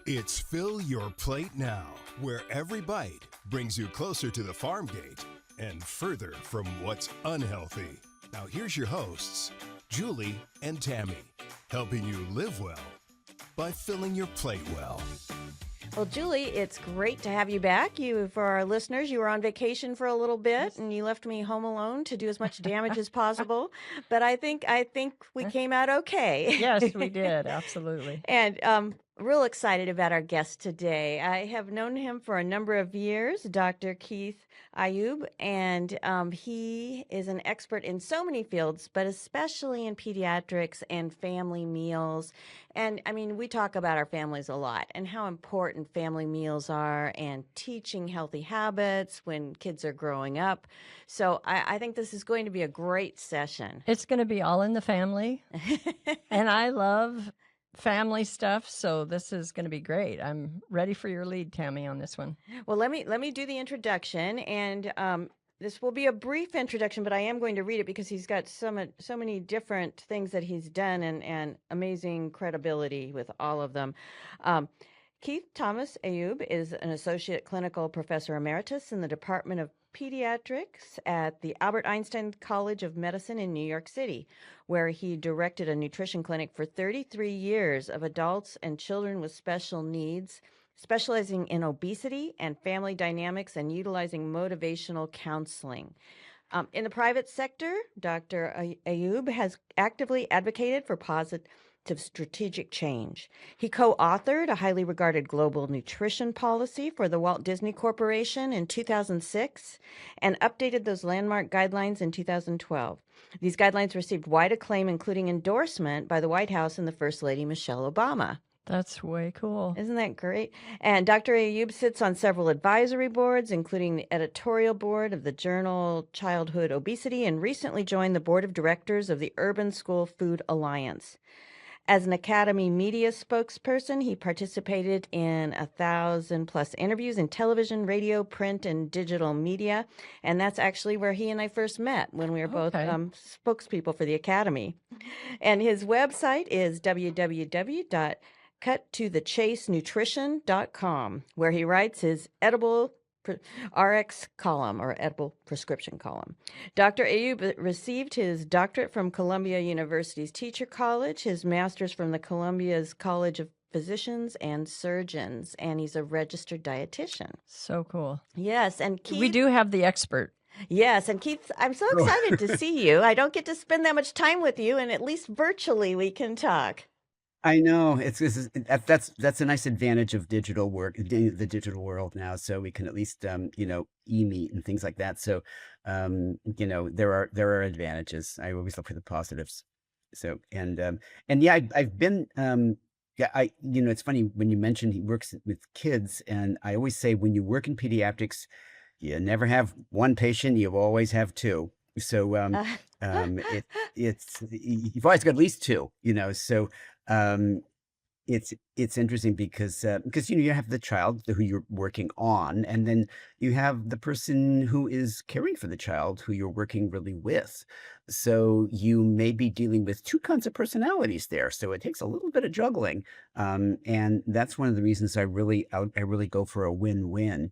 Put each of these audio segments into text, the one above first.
It's Fill Your Plate Now, where every bite brings you closer to the farm gate and further from what's unhealthy. Now, here's your hosts, Julie and Tammy, helping you live well by filling your plate well. Well, Julie, it's great to have you back. For our listeners, you were on vacation for a little bit, and you left me home alone to do as much damage as possible. But I think we came out okay. Yes, we did. Absolutely. And real excited about our guest today. I have known him for a number of years, Dr. Keith Ayub, and he is an expert in so many fields, but especially in pediatrics and family meals. And I mean, we talk about our families a lot and how important family meals are and teaching healthy habits when kids are growing up. So I think this is going to be a great session. It's going to be all in the family. And I love family stuff, so this is going to be great. I'm ready for your lead, Tammy, on this one. Well, let me do the introduction, and this will be a brief introduction, but I am going to read it because he's got so many different things that he's done and amazing credibility with all of them. Keith Thomas Ayub is an associate clinical professor emeritus in the Department of Pediatrics at the Albert Einstein College of Medicine in New York City, where he directed a nutrition clinic for 33 years of adults and children with special needs, specializing in obesity and family dynamics and utilizing motivational counseling. In the private sector, Dr. Ayub has actively advocated for positive strategic change. He co-authored a highly regarded global nutrition policy for the Walt Disney Corporation in 2006 and updated those landmark guidelines in 2012. These guidelines received wide acclaim, including endorsement by the White House and the First Lady Michelle Obama. That's way cool. Isn't that great? And Dr. Ayub sits on several advisory boards, including the editorial board of the journal Childhood Obesity, and recently joined the board of directors of the Urban School Food Alliance. As an Academy Media spokesperson, he participated in 1,000+ interviews in television, radio, print, and digital media. And that's actually where he and I first met, when we were both spokespeople for the Academy. And his website is www.cuttothechasenutrition.com, where he writes his edible RX column, or edible prescription column. Dr. Ayub received his doctorate from Columbia University's Teacher College, his master's from the Columbia's College of Physicians and Surgeons, and he's a registered dietitian. So cool. Yes, and Keith, we do have the expert. Yes, and Keith, I'm so excited to see you. I don't get to spend that much time with you, and at least virtually we can talk. I know that's a nice advantage of digital work, the digital world now. So we can at least e-meet and things like that. So there are advantages. I always look for the positives. So and yeah, I've been it's funny when you mentioned he works with kids, and I always say when you work in pediatrics, you never have one patient, you always have two. So you've always got at least two. So. It's interesting because you have the child who you're working on, and then you have the person who is caring for the child who you're working really with. So you may be dealing with two kinds of personalities there. So it takes a little bit of juggling, and that's one of the reasons I really go for a win-win.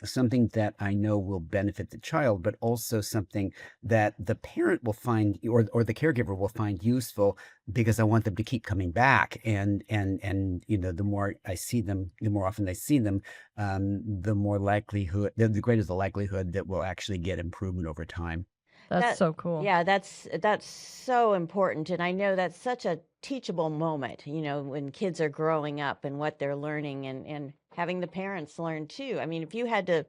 Something that I know will benefit the child, but also something that the parent will find, or the caregiver will find useful, because I want them to keep coming back. And the more I see them, the more often I see them, the greater the likelihood that we'll actually get improvement over time. That's so cool. Yeah, that's so important. And I know that's such a teachable moment, when kids are growing up and what they're learning, and having the parents learn too. I mean, if you had to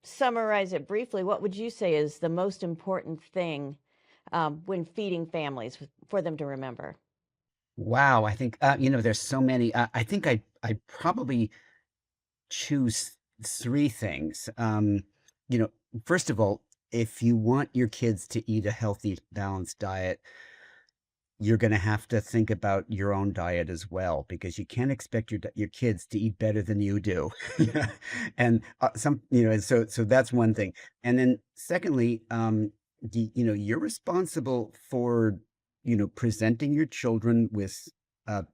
summarize it briefly, what would you say is the most important thing when feeding families for them to remember? Wow, I think there's so many. I think I probably choose three things. First of all, if you want your kids to eat a healthy, balanced diet, you're going to have to think about your own diet as well, because you can't expect your kids to eat better than you do. And so that's one thing. And then secondly, you're responsible for presenting your children with a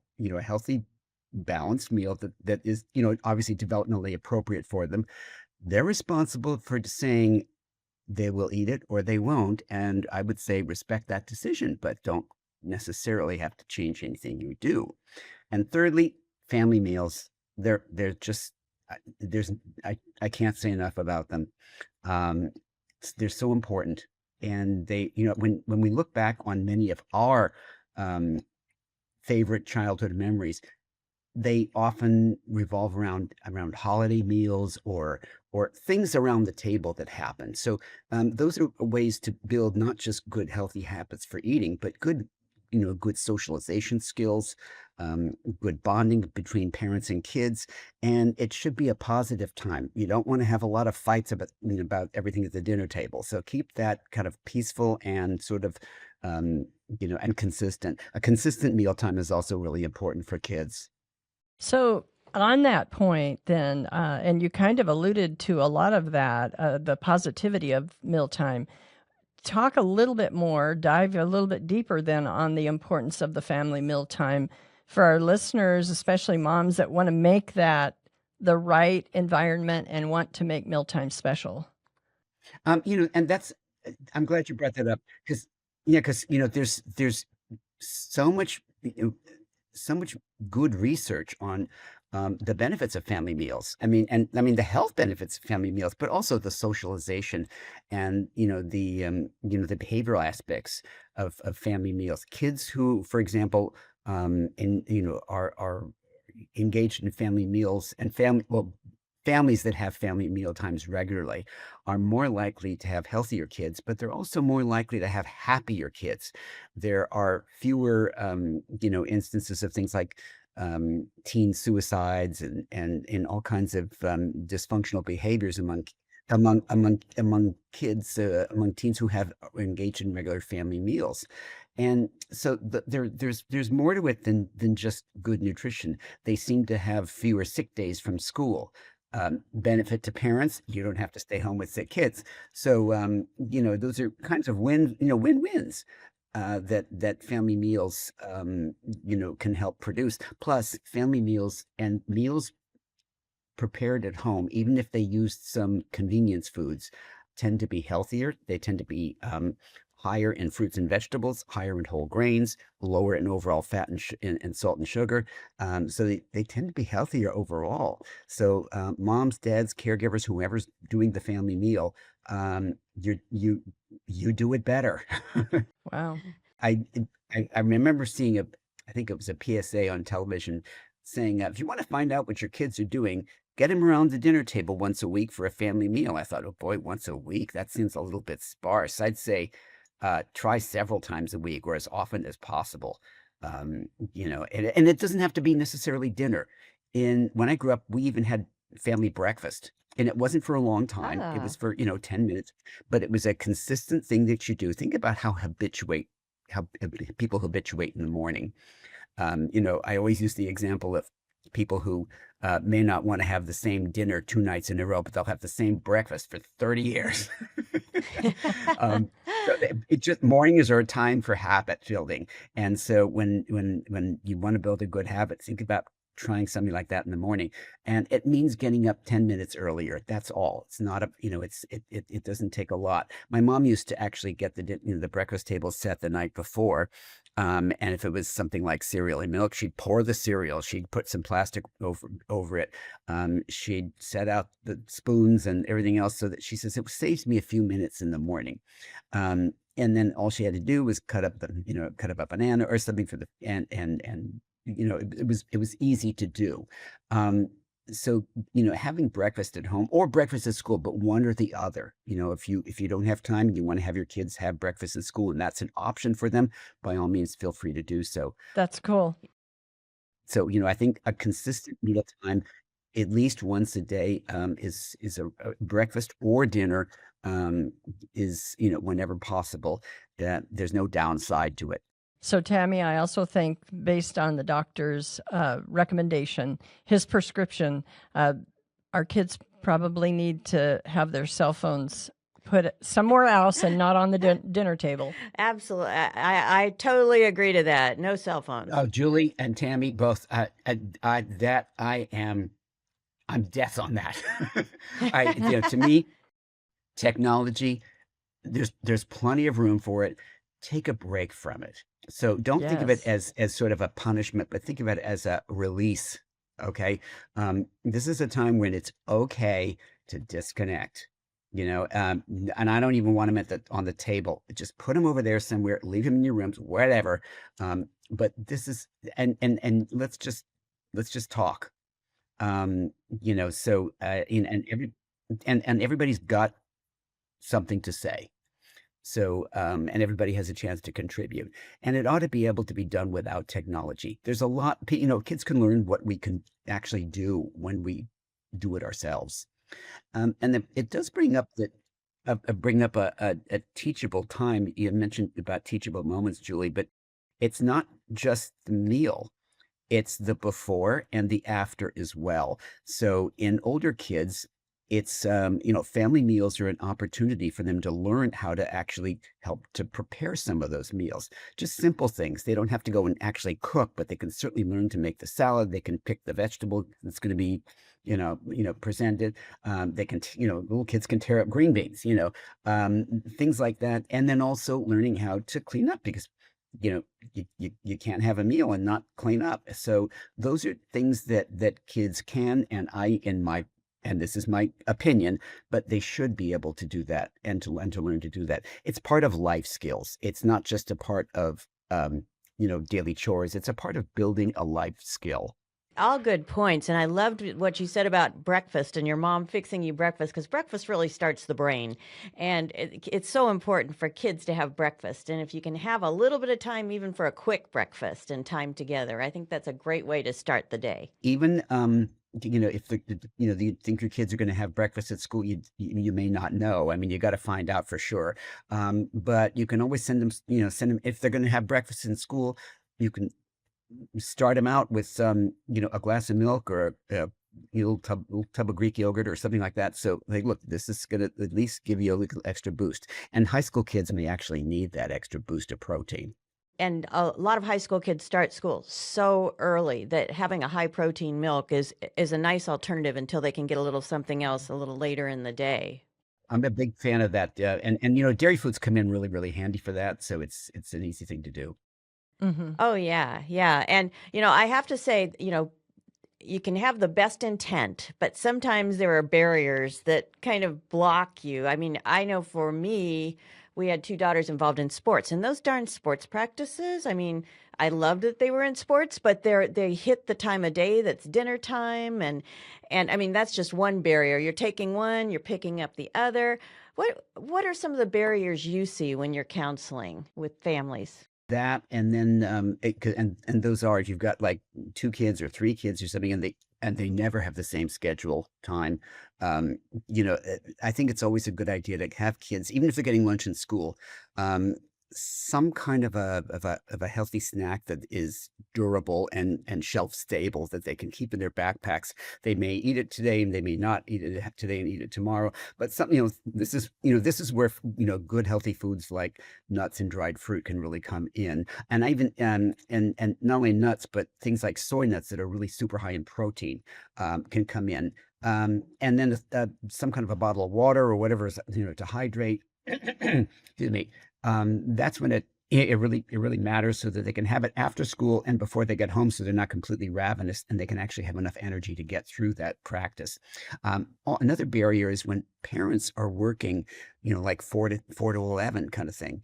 healthy balanced meal that is, obviously developmentally appropriate for them, they're responsible for saying they will eat it or they won't. And I would say respect that decision, but don't necessarily have to change anything you do. And thirdly, family meals. They're just there's I can't say enough about them. Um, they're so important, and they when we look back on many of our um, favorite childhood memories, they often revolve around holiday meals or things around the table that happen. So those are ways to build not just good healthy habits for eating, but good socialization skills, um, good bonding between parents and kids, and it should be a positive time. You don't want to have a lot of fights about everything at the dinner table. So keep that kind of peaceful and sort of and consistent. A consistent mealtime is also really important for kids. So, on that point, then, and you kind of alluded to a lot of that, the positivity of mealtime. Talk a little bit more, dive a little bit deeper then on the importance of the family mealtime for our listeners, especially moms that want to make that the right environment and want to make mealtime special. And that's I'm glad you brought that up because yeah, because there's so much so much good research on the benefits of family meals. I mean the health benefits of family meals, but also the socialization and the behavioral aspects of family meals. Kids who, for example, are engaged in family meals and families that have family meal times regularly are more likely to have healthier kids, but they're also more likely to have happier kids. There are fewer, instances of things like teen suicides and all kinds of dysfunctional behaviors among kids, among teens who have engaged in regular family meals. And so there's more to it than just good nutrition. They seem to have fewer sick days from school. Benefit to parents, you don't have to stay home with sick kids. So those are kinds of win-wins that family meals can help produce. Plus, family meals and meals prepared at home, even if they used some convenience foods, tend to be healthier. They tend to be higher in fruits and vegetables, higher in whole grains, lower in overall fat and salt and sugar. So they tend to be healthier overall. So moms, dads, caregivers, whoever's doing the family meal, you do it better. Wow. I I remember seeing I think it was a PSA on television saying, if you want to find out what your kids are doing, get them around the dinner table once a week for a family meal. I thought, oh boy, once a week? That seems a little bit sparse. I'd say try several times a week or as often as possible. And it doesn't have to be necessarily dinner. When I grew up, we even had family breakfast. And it wasn't for a long time. It Ah, was for, 10 minutes, but it was a consistent thing that you do. Think about how people habituate in the morning. I always use the example of people who may not want to have the same dinner 2 nights in a row, but they'll have the same breakfast for 30 years. So it just mornings are a time for habit building. And so when you want to build a good habit, think about trying something like that in the morning. And it means getting up 10 minutes earlier. That's all. It's not it doesn't take a lot. My mom used to actually get the breakfast table set the night before. And if it was something like cereal and milk, she'd pour the cereal. She'd put some plastic over it. She'd set out the spoons and everything else so that she says it saves me a few minutes in the morning. And then all she had to do was cut up a banana or something for the and it was easy to do. Um, so having breakfast at home or breakfast at school, but one or the other. If you don't have time, you want to have your kids have breakfast at school, and that's an option for them. By all means, feel free to do so. That's cool. So I think a consistent meal time, at least once a day, is a breakfast or dinner, is whenever possible. That there's no downside to it. So, Tammy, I also think based on the doctor's recommendation, his prescription, our kids probably need to have their cell phones put it somewhere else and not on the dinner table. Absolutely. I totally agree to that. No cell phones. Oh, Julie and Tammy both. I'm death on that. To me, technology, there's plenty of room for it. Take a break from it. So don't think of it Yes. as sort of a punishment, but think of it as a release. Okay. This is a time when it's okay to disconnect. And I don't even want them on the table. Just put them over there somewhere, leave them in your rooms, whatever. But this is and let's just talk. So and everybody's got something to say. So, and everybody has a chance to contribute. And it ought to be able to be done without technology. There's a lot, kids can learn what we can actually do when we do it ourselves. It does bring up a teachable time. You mentioned about teachable moments, Julie, but it's not just the meal. It's the before and the after as well. So in older kids, it's family meals are an opportunity for them to learn how to actually help to prepare some of those meals. Just simple things. They don't have to go and actually cook, but they can certainly learn to make the salad. They can pick the vegetable that's going to be, presented. They can, little kids can tear up green beans, things like that. And then also learning how to clean up because you can't have a meal and not clean up. So those are things that kids can, and this is my opinion, but they should be able to do that and to learn to do that. It's part of life skills. It's not just a part of daily chores. It's a part of building a life skill. All good points. And I loved what you said about breakfast and your mom fixing you breakfast because breakfast really starts the brain. And it's so important for kids to have breakfast. And if you can have a little bit of time, even for a quick breakfast and time together, I think that's a great way to start the day. Even if you think your kids are going to have breakfast at school, you may not know. I mean, you got to find out for sure. But you can always send them if they're going to have breakfast in school. You can start them out with a glass of milk or a little tub of Greek yogurt or something like that. So look, this is going to at least give you a little extra boost. And high school kids may actually need that extra boost of protein. And a lot of high school kids start school so early that having a high protein milk is a nice alternative until they can get a little something else a little later in the day. I'm a big fan of that. And dairy foods come in really, really handy for that. So it's an easy thing to do. Mm-hmm. Oh, yeah. Yeah. And, I have to say, you can have the best intent, but sometimes there are barriers that kind of block you. I mean, I know for me, we had 2 daughters involved in sports, and those darn sports practices, I mean, I loved that they were in sports, but they hit the time of day that's dinner time. And I mean, that's just one barrier. You're taking one, you're picking up the other. What are some of the barriers you see when you're counseling with families? That and then and those are if you've got like 2 kids or 3 kids or something, and they never have the same schedule time. I think it's always a good idea to have kids, even if they're getting lunch in school, some kind of a healthy snack that is durable and shelf stable that they can keep in their backpacks. They may eat it today and they may not eat it today and eat it tomorrow. But this is where good healthy foods like nuts and dried fruit can really come in. And I even and not only nuts, but things like soy nuts that are really super high in protein can come in. And then some kind of a bottle of water or whatever is to hydrate. Excuse me. That's when it really matters so that they can have it after school and before they get home, so they're not completely ravenous and they can actually have enough energy to get through that practice. Another barrier is when parents are working, like 4 to 11 kind of thing.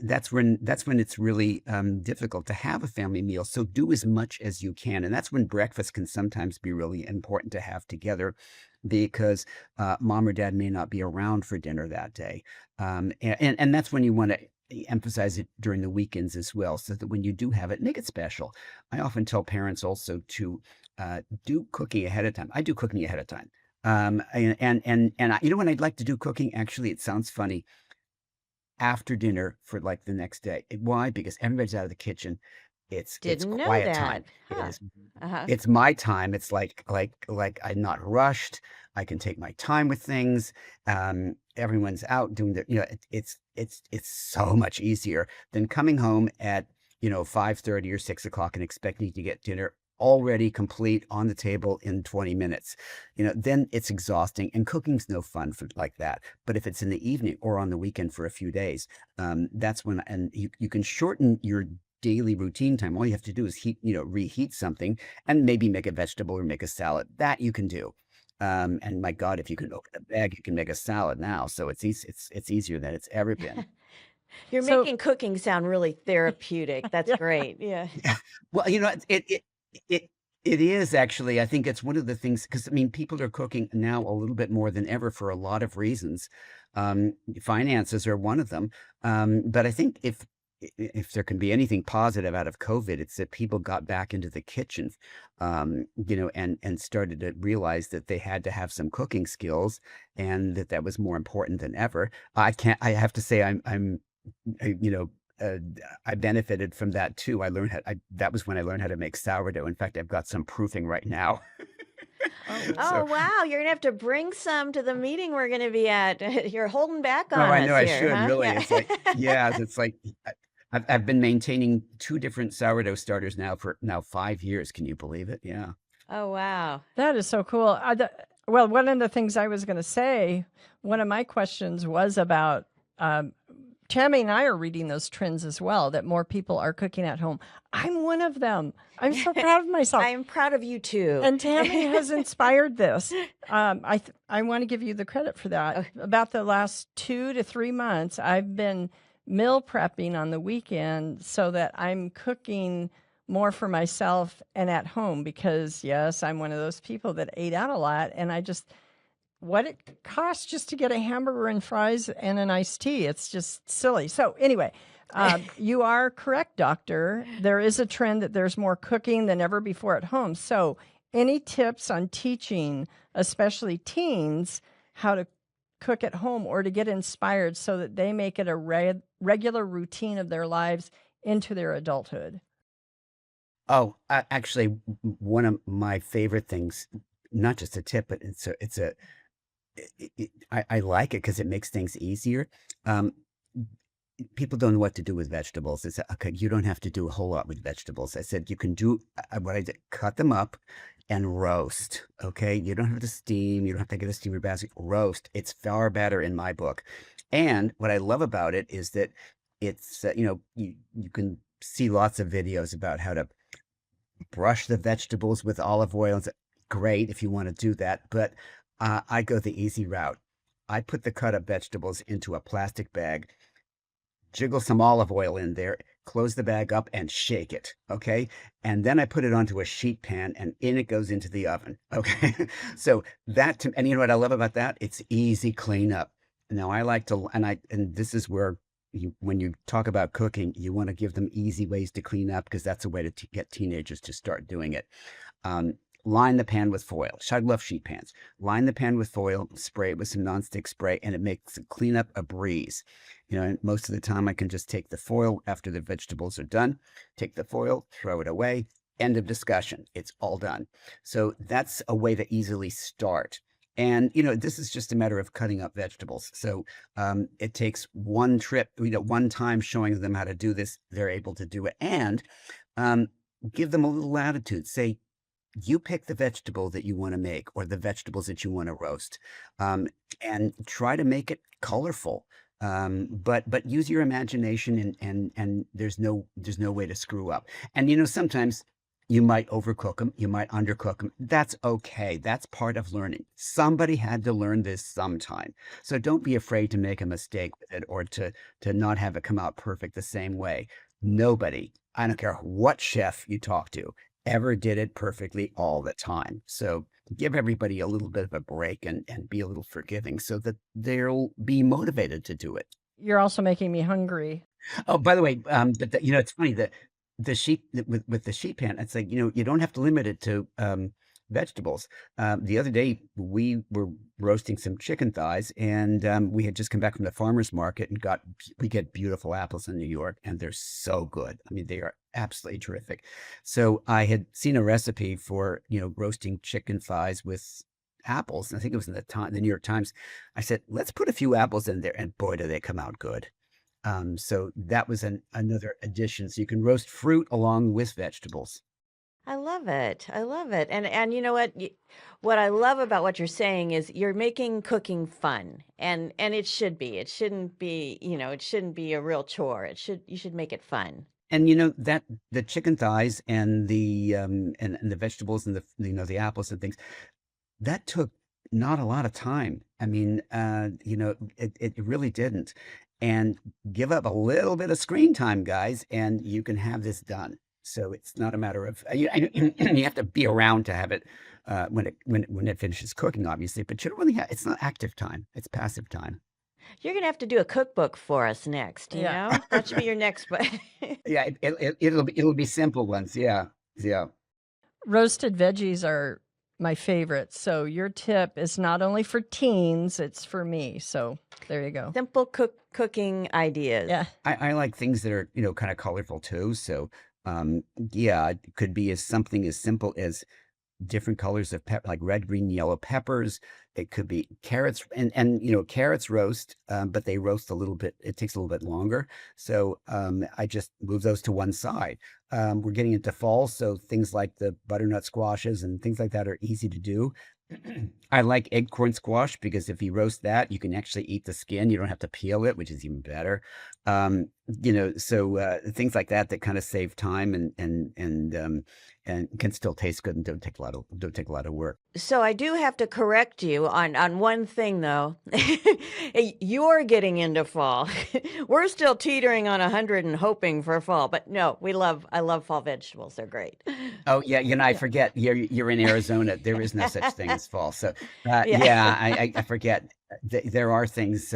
That's when it's really difficult to have a family meal. So do as much as you can. And that's when breakfast can sometimes be really important to have together because mom or dad may not be around for dinner that day. And that's when you want to emphasize it during the weekends as well, so that when you do have it, make it special. I often tell parents also to do cooking ahead of time. I do cooking ahead of time. When I'd like to do cooking, actually, it sounds funny, after dinner for like the next day. Why? Because everybody's out of the kitchen. It's Didn't know quiet that. time. Huh. Uh-huh. It's my time. It's like I'm not rushed. I can take my time with things. Everyone's out doing their, it's so much easier than coming home at 5:30 or 6 o'clock and expecting to get dinner already complete on the table in 20 minutes. Then it's exhausting, and cooking's no fun for like that. But if it's in the evening or on the weekend for a few days, that's when, and you can shorten your daily routine time. All you have to do is reheat something and maybe make a vegetable or make a salad. That you can do. And my God, if you can open a bag, you can make a salad now. So it's easy, it's easier than it's ever been. You're So, making cooking sound really therapeutic. That's yeah. great. Yeah. Yeah. Well, it it is actually. I think it's one of the things, because I mean, people are cooking now a little bit more than ever for a lot of reasons. Finances are one of them. But I think if there can be anything positive out of COVID, it's that people got back into the kitchen, and started to realize that they had to have some cooking skills, and that was more important than ever. I have to say, I, you know, uh, I benefited from that too. That was when I learned how to make sourdough. In fact, I've got some proofing right now. Oh, wow. Oh, So, wow. You're going to have to bring some to the meeting we're going to be at. You're holding back oh, on I us know I here, should huh? really. Yeah. It's like, yeah, it's like I've been maintaining two different sourdough starters now for 5 years. Can you believe it? Yeah. Oh, wow. That is so cool. Well, one of the things I was going to say, one of my questions was about Tammy and I are reading those trends as well, that more people are cooking at home. I'm one of them. I'm so proud of myself. I am proud of you too. And Tammy has inspired this. I want to give you the credit for that. Oh, About the last 2 to 3 months, I've been meal prepping on the weekend so that I'm cooking more for myself and at home, because yes, I'm one of those people that ate out a lot, and what it costs just to get a hamburger and fries and an iced tea. It's just silly. So anyway, you are correct, doctor. There is a trend that there's more cooking than ever before at home. So any tips on teaching, especially teens, how to cook at home or to get inspired so that they make it a regular routine of their lives into their adulthood? Oh, actually, one of my favorite things, not just a tip, but I like it because it makes things easier. Um, People don't know what to do with vegetables. I said, okay, you don't have to do a whole lot with vegetables. I said, you can do what I did, cut them up and roast. Okay. You don't have to steam. You don't have to get a steamer basket. Roast. It's far better in my book. And what I love about it is that you can see lots of videos about how to brush the vegetables with olive oil. It's great if you want to do that. But I go the easy route. I put the cut up vegetables into a plastic bag, jiggle some olive oil in there, close the bag up and shake it. Okay. And then I put it onto a sheet pan and in it goes into the oven. Okay. So and you know what I love about that? It's easy cleanup. Now I like to, and this is where when you talk about cooking, you want to give them easy ways to clean up, because that's a way to get teenagers to start doing it. Um, Line the pan with foil. I love sheet pans. Line the pan with foil, spray it with some nonstick spray, and it makes the cleanup a breeze. And most of the time I can just take the foil after the vegetables are done, take the foil, throw it away, end of discussion. It's all done. So that's a way to easily start. And, this is just a matter of cutting up vegetables. So it takes one trip, one time showing them how to do this, they're able to do it. And give them a little latitude. Say, you pick the vegetable that you want to make, or the vegetables that you want to roast, and try to make it colorful. But use your imagination, and there's no way to screw up. And sometimes you might overcook them, you might undercook them. That's okay. That's part of learning. Somebody had to learn this sometime. So don't be afraid to make a mistake with it, or to not have it come out perfect the same way. Nobody, I don't care what chef you talk to, ever did it perfectly all the time. So give everybody a little bit of a break, and be a little forgiving so that they'll be motivated to do it. You're also making me hungry. Oh, by the way, it's funny that the sheet with the sheet pan, it's like, you don't have to limit it to vegetables. The other day we were roasting some chicken thighs, and we had just come back from the farmer's market and we get beautiful apples in New York, and they're so good. I mean, they are absolutely terrific. So I had seen a recipe for, roasting chicken thighs with apples. And I think it was in the New York Times. I said, let's put a few apples in there, and boy, do they come out good. So that was another addition. So you can roast fruit along with vegetables. I love it. I love it. And you know what? What I love about what you're saying is you're making cooking fun. And it should be. It shouldn't be, it shouldn't be a real chore. You should make it fun. And that the chicken thighs and the vegetables and the apples and things, that took not a lot of time. I mean, it really didn't. And give up a little bit of screen time, guys, and you can have this done. So it's not a matter of you have to be around to have it when it finishes cooking, obviously. But you don't really it's not active time; it's passive time. You're gonna have to do a cookbook for us next. Yeah. That should be your next book. Yeah, it'll be simple ones. Yeah, yeah. Roasted veggies are my favorite. So your tip is not only for teens, it's for me. So there you go. Simple cooking ideas. Yeah. I like things that are kind of colorful too. So yeah, it could be something as simple as different colors of like red, green, yellow peppers. It could be carrots, and carrots roast, but they roast a little bit. It takes a little bit longer. So I just move those to one side. We're getting into fall, so things like the butternut squashes and things like that are easy to do. I like eggcorn squash because if you roast that, you can actually eat the skin. You don't have to peel it, which is even better. So things like that kind of save time and can still taste good and don't take a lot of work. So I do have to correct you on one thing though. You're getting into fall. We're still teetering on 100 and hoping for fall, but no, I love fall vegetables. They're great. Oh yeah, I forget you're in Arizona. There is no such thing as fall. So yeah, I forget. There are things.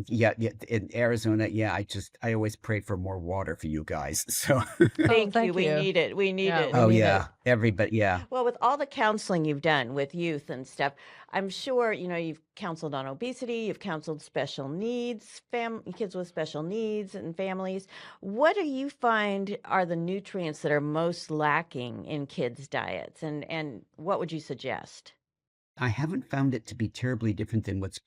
Yeah, in Arizona. Yeah, I always pray for more water for you guys. So Thank you. We you. need it. We need Yeah, it. we oh need yeah, everybody. Yeah. Well, with all the counseling you've done with youth and stuff, I'm sure, you've counseled on obesity, you've counseled special needs, kids with special needs and families. What do you find are the nutrients that are most lacking in kids' diets, and what would you suggest? I haven't found it to be terribly different than what's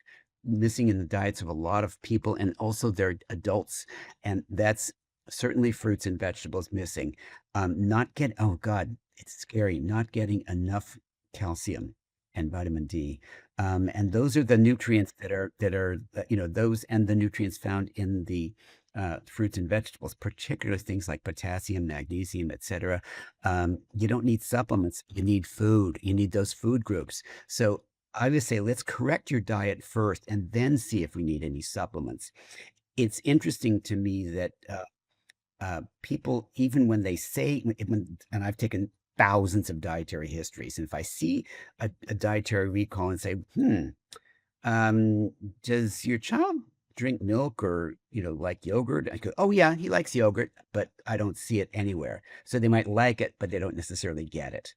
missing in the diets of a lot of people and also their adults. And that's certainly fruits and vegetables missing. Oh God, it's scary, not getting enough calcium and vitamin D. And those are the nutrients that are, those and the nutrients found in the fruits and vegetables, particularly things like potassium, magnesium, etc. You don't need supplements. You need food. You need those food groups. So I would say let's correct your diet first and then see if we need any supplements. It's interesting to me that people, even when they say, and I've taken thousands of dietary histories, and if I see a dietary recall and say, does your child drink milk or like yogurt? I go, oh yeah, he likes yogurt, but I don't see it anywhere. So they might like it, but they don't necessarily get it.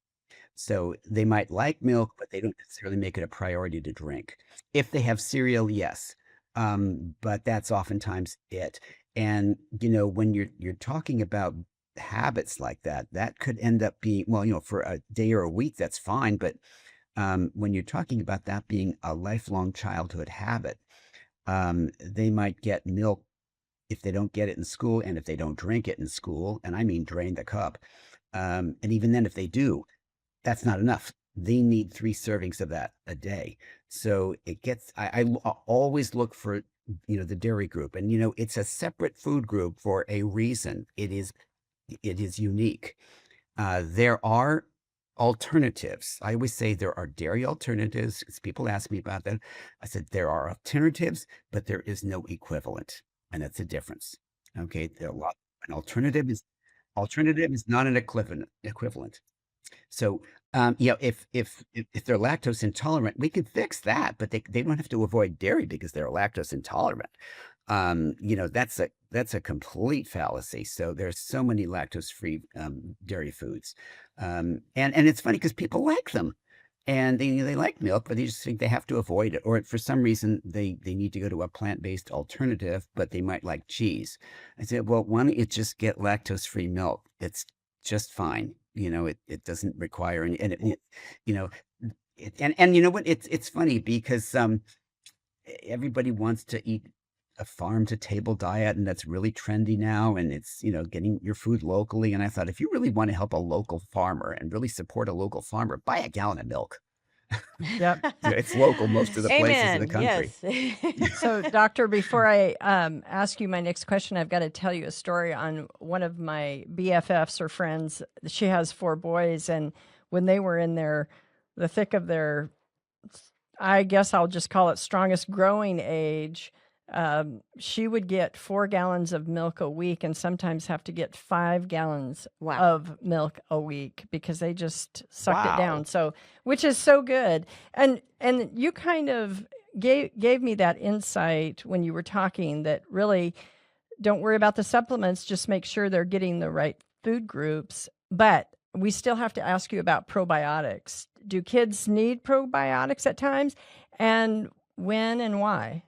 So they might like milk, but they don't necessarily make it a priority to drink. If they have cereal, yes, but that's oftentimes it. And when you're talking about habits like that, that could end up being, well, for a day or a week, that's fine. But when you're talking about that being a lifelong childhood habit, they might get milk if they don't get it in school, and if they don't drink it in school, and I mean drain the cup. And even then, if they do, that's not enough. They need 3 servings of that a day. So I always look for, the dairy group, and, it's a separate food group for a reason. It is unique. There are alternatives. I always say there are dairy alternatives. 'Cause people ask me about that. I said there are alternatives, but there is no equivalent, and that's a difference. Okay, an alternative is not an equivalent. So if they're lactose intolerant, we can fix that, but they don't have to avoid dairy because they're lactose intolerant. That's a complete fallacy. So there's so many lactose-free dairy foods, and it's funny because people like them, and they like milk, but they just think they have to avoid it, or for some reason they need to go to a plant-based alternative, but they might like cheese. I said, well, why don't you just get lactose-free milk? It's just fine. It doesn't require any, and And you know what? It's funny because everybody wants to eat a farm to table diet, and that's really trendy now. And it's getting your food locally. And I thought, if you really want to help a local farmer and really support a local farmer, buy a gallon of milk. Yep. It's local most of the places in the Amen. country. Yes. So, doctor, before I ask you my next question, I've got to tell you a story on one of my BFFs or friends. She has 4 boys, and when they were in the thick of their, I guess I'll just call it strongest growing age, she would get 4 gallons of milk a week, and sometimes have to get 5 gallons Wow. of milk a week because they just sucked it down. Wow. So, which is so good. And you kind of gave me that insight when you were talking that really don't worry about the supplements, just make sure they're getting the right food groups. But we still have to ask you about probiotics. Do kids need probiotics at times? And when and why?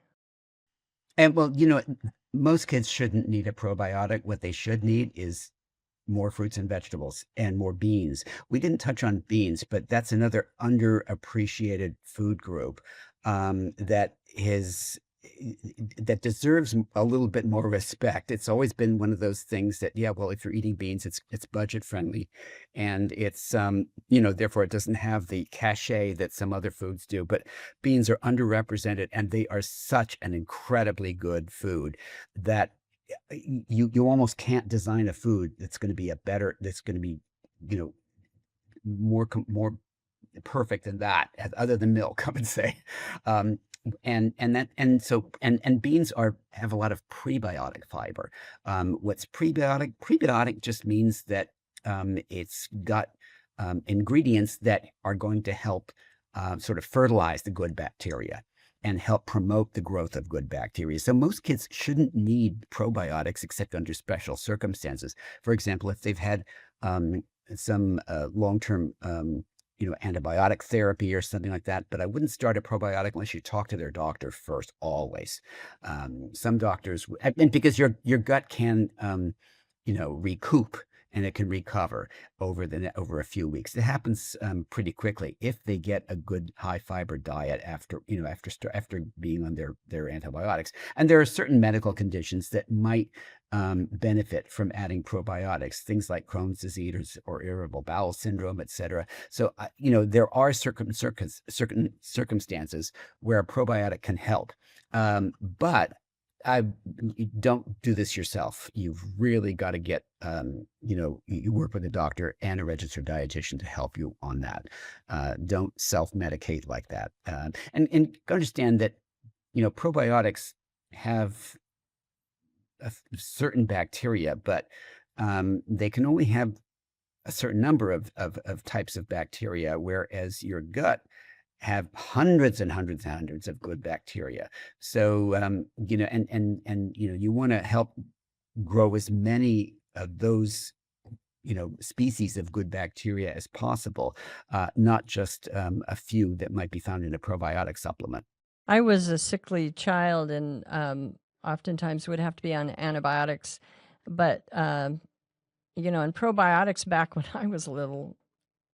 And well, most kids shouldn't need a probiotic. What they should need is more fruits and vegetables and more beans. We didn't touch on beans, but that's another underappreciated food group that deserves a little bit more respect. It's always been one of those things that, yeah, well, if you're eating beans, it's budget friendly, and it's therefore it doesn't have the cachet that some other foods do. But beans are underrepresented, and they are such an incredibly good food that you almost can't design a food that's going to be that's going to be you know more perfect than that, other than milk, I would say. um and beans have a lot of prebiotic fiber. What's prebiotic just means that it's got ingredients that are going to help sort of fertilize the good bacteria and help promote the growth of good bacteria. So most kids shouldn't need probiotics except under special circumstances. For example, if they've had some long-term antibiotic therapy or something like that. But I wouldn't start a probiotic unless you talk to their doctor first, always. Some doctors, and because your gut can recoup, and it can recover over a few weeks. It happens pretty quickly if they get a good high fiber diet after being on their antibiotics. And there are certain medical conditions that might benefit from adding probiotics, things like Crohn's disease or irritable bowel syndrome, etc. So there are certain circumstances where a probiotic can help, but don't do this yourself. You've really got to get, you work with a doctor and a registered dietitian to help you on that. Don't self-medicate like that. And understand that, probiotics have certain bacteria, but they can only have a certain number of types of bacteria, whereas your gut have hundreds and hundreds and hundreds of good bacteria. So, you want to help grow as many of those, species of good bacteria as possible, not just a few that might be found in a probiotic supplement. I was a sickly child and oftentimes would have to be on antibiotics. But, and probiotics back when I was little,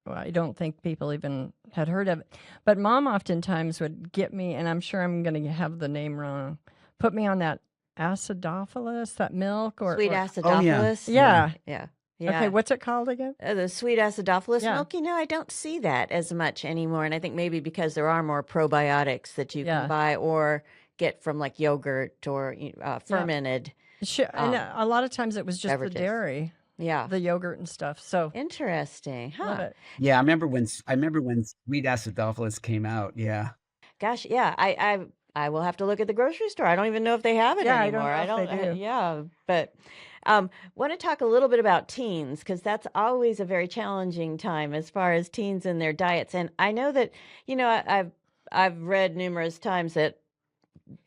I don't think people even had heard of it. But Mom oftentimes would get me, and I'm sure I'm going to have the name wrong, put me on that acidophilus, that milk, Sweet or Oh yeah, acidophilus. yeah. Yeah. Okay, Yeah. what's it called again? The sweet acidophilus Yeah, milk, I don't see that as much anymore. And I think maybe because there are more probiotics that you can yeah, buy or get from like yogurt or yeah. fermented And um, a lot of times it was just the beverages. dairy, Yeah. the yogurt and stuff. So Interesting. love Huh. it. yeah. I remember when sweet acidophilus came out. Yeah. Gosh, yeah. I will have to look at the grocery store. I don't even know if they have it Yeah, I don't anymore. know I if they don't, do. yeah. But want to talk a little bit about teens because that's always a very challenging time as far as teens and their diets. And I know that, I've read numerous times that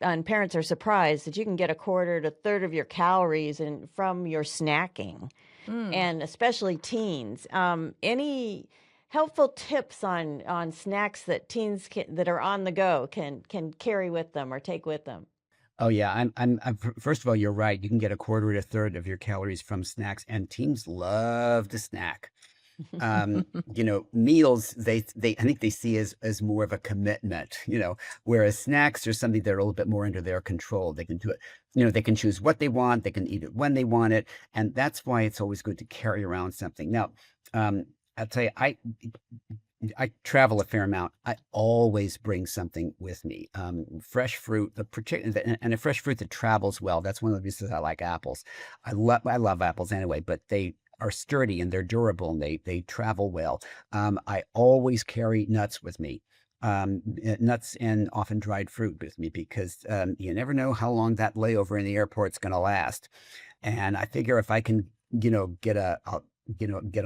and parents are surprised that you can get a quarter to third of your calories from your snacking, Mm. and especially teens. Any helpful tips on snacks that teens that are on the go can carry with them or take with them? Oh yeah. First of all, you're right. You can get a quarter to a third of your calories from snacks, and teens love to snack. Meals, I think they see as more of a commitment, whereas snacks are something that are a little bit more under their control. They can do it, they can choose what they want, they can eat it when they want it, and that's why it's always good to carry around something. Now, I'll tell you, I travel a fair amount. I always bring something with me. Fresh fruit, and a fresh fruit that travels well. That's one of the reasons I like apples. I love apples anyway, but they are sturdy and they're durable and they travel well. I always carry nuts with me. Nuts and often dried fruit with me because you never know how long that layover in the airport's going to last. And I figure if I can, get a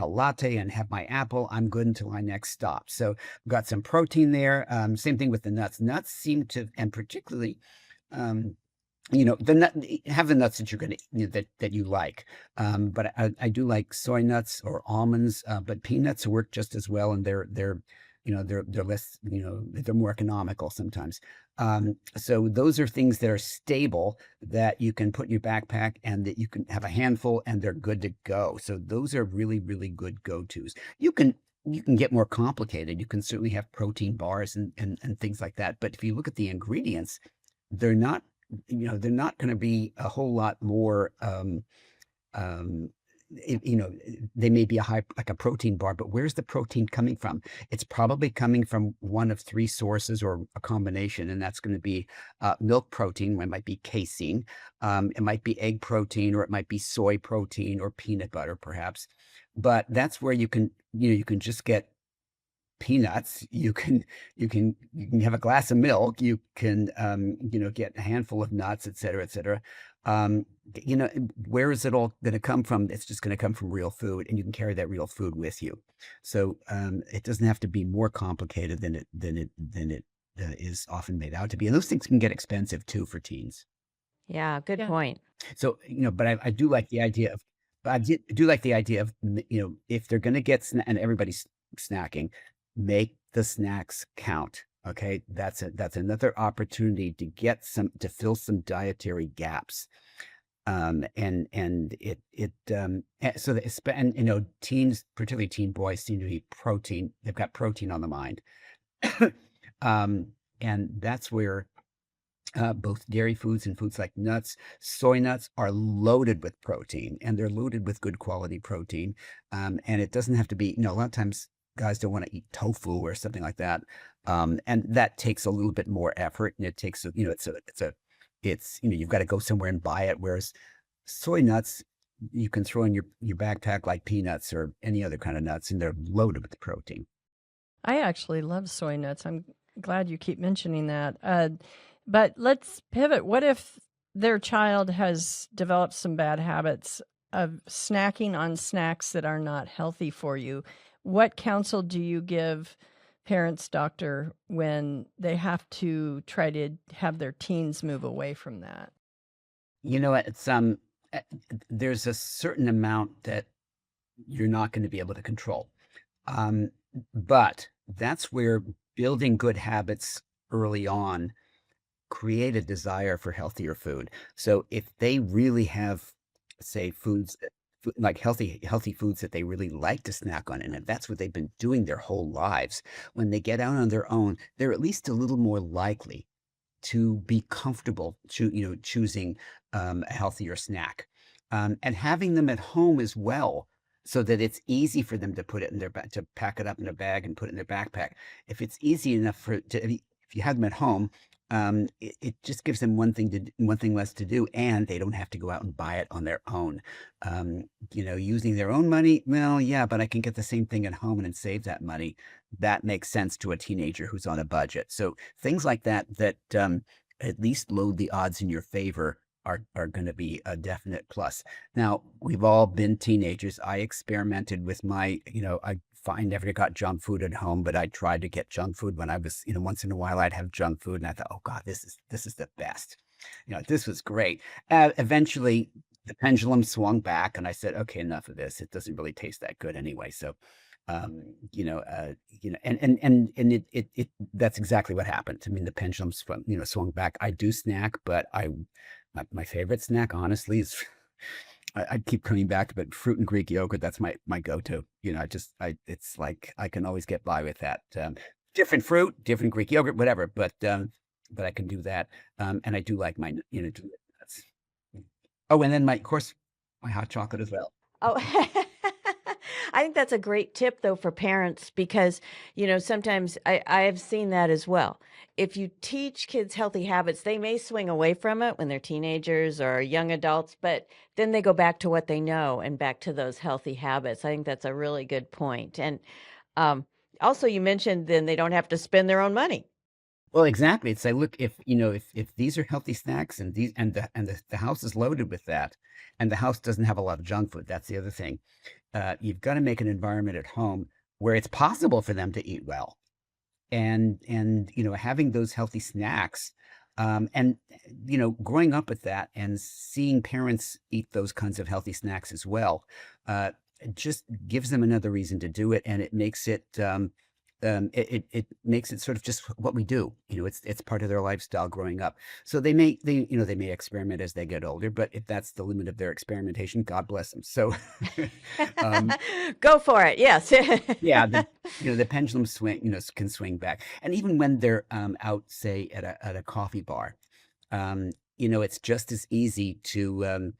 latte and have my apple, I'm good until my next stop. So I've got some protein there. Same thing with the nuts. Nuts seem to, and particularly, um, the nut, have the nuts that you're going to, that you like. But I do like soy nuts or almonds, but peanuts work just as well. And they're less, they're more economical sometimes. So those are things that are stable that you can put in your backpack and that you can have a handful and they're good to go. So those are really, really good go-tos. You can get more complicated. You can certainly have protein bars and things like that. But if you look at the ingredients, they're not, they're not going to be a whole lot more, um, they may be like a protein bar, but where's the protein coming from? It's probably coming from one of three sources or a combination, and that's going to be milk protein. It might be casein, it might be egg protein, or it might be soy protein or peanut butter, perhaps. But that's where you can just get peanuts. You can have a glass of milk. You can get a handful of nuts, et cetera, et cetera. Um, you know, where is it all going to come from? It's just going to come from real food, and you can carry that real food with you. So it doesn't have to be more complicated than it is often made out to be. And those things can get expensive too for teens. Yeah, good Yeah. point. So but I do like the idea of, if they're going to get and everybody's snacking, make the snacks count. Okay, that's another opportunity to fill some dietary gaps. And so that teens, particularly teen boys, seem to eat protein. They've got protein on the mind. um, and that's where both dairy foods and foods like nuts, soy nuts are loaded with protein, and they're loaded with good quality protein. And it doesn't have to be, a lot of times guys don't want to eat tofu or something like that. And that takes a little bit more effort, and it takes, you've got to go somewhere and buy it. Whereas soy nuts, you can throw in your backpack like peanuts or any other kind of nuts, and they're loaded with protein. I actually love soy nuts. I'm glad you keep mentioning that. But let's pivot. What if their child has developed some bad habits of snacking on snacks that are not healthy for you? What counsel do you give parents, doctor, when they have to try to have their teens move away from that? You know what? There's a certain amount that you're not going to be able to control. Um, but that's where building good habits early on create a desire for healthier food. So if they really have, say, like healthy foods that they really like to snack on, and if that's what they've been doing their whole lives, when they get out on their own, they're at least a little more likely to be comfortable choosing a healthier snack, and having them at home as well, so that it's easy for them to put it in their to pack it up in a bag and put it in their backpack. If it's easy enough if you have them at home, it just gives them one thing less to do, and they don't have to go out and buy it on their own. Using their own money, well, yeah, but I can get the same thing at home and save that money. That makes sense to a teenager who's on a budget. So things like that at least load the odds in your favor are going to be a definite plus. Now, we've all been teenagers. I experimented with I never got junk food at home, but I tried to get junk food when I was, once in a while I'd have junk food, and I thought, oh God, this is the best. This was great. Eventually, the pendulum swung back, and I said, okay, enough of this. It doesn't really taste that good anyway. So, and it that's exactly what happened. I mean, the pendulum swung back. I do snack, but my favorite snack, honestly, I keep coming back to it. Fruit and Greek yogurt, that's my go-to. It's like I can always get by with that. Different fruit, different Greek yogurt, whatever, but I can do that. And I do like my, nuts. Oh, and then of course, my hot chocolate as well. Oh, I think that's a great tip though for parents because, sometimes I've seen that as well. If you teach kids healthy habits, they may swing away from it when they're teenagers or young adults, but then they go back to what they know and back to those healthy habits. I think that's a really good point. And also, you mentioned then they don't have to spend their own money. Well, exactly. It's like, look, if these are healthy snacks and the house is loaded with that, and the house doesn't have a lot of junk food, that's the other thing. You've got to make an environment at home where it's possible for them to eat well, and having those healthy snacks, and growing up with that and seeing parents eat those kinds of healthy snacks as well, it just gives them another reason to do it, and it makes it makes it sort of just what we do. It's part of their lifestyle growing up. So they may experiment as they get older, but if that's the limit of their experimentation, God bless them. So, um, Go for it. Yes. yeah, the pendulum can swing back, and even when they're out, say at a coffee bar, it's just as easy to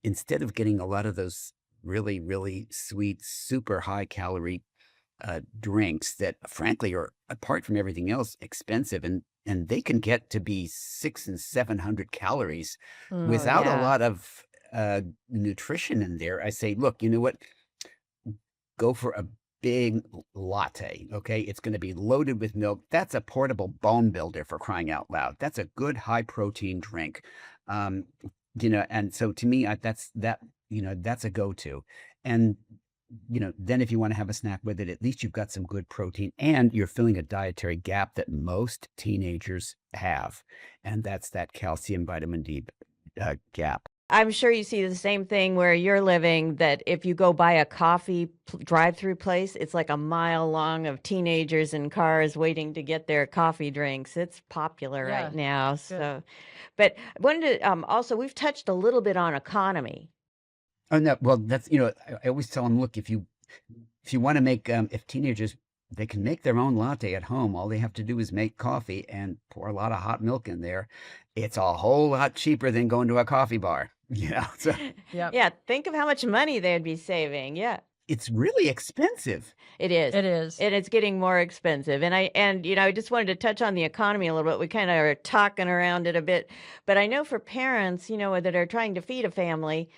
instead of getting a lot of those really really sweet, super high calorie drinks that frankly are, apart from everything else, expensive, and they can get to be 600 and 700 calories Oh, without a yeah. lot of nutrition in there. I say, look, you know what? Go for a big latte. Okay, it's going to be loaded with milk. That's a portable bone builder, for crying out loud. That's a good high protein drink. um and so to me, that's a go-to. And then if you want to have a snack with it, at least you've got some good protein and you're filling a dietary gap that most teenagers have. And that's that calcium, vitamin D gap. I'm sure you see the same thing where you're living that if you go by a coffee drive-through place, it's like a mile long of teenagers in cars waiting to get their coffee drinks. It's popular right Yeah. now. Good. So, but I wanted to also, we've touched a little bit on economy. Oh, no, well, that's, I always tell them, look, if you want to make, if teenagers, they can make their own latte at home. All they have to do is make coffee and pour a lot of hot milk in there. It's a whole lot cheaper than going to a coffee bar. So Yep. Yeah, think of how much money they'd be saving. Yeah. it's really expensive. It is. It is. And it's getting more expensive. I just wanted to touch on the economy a little bit. We kind of are talking around it a bit, but I know for parents, that are trying to feed a family,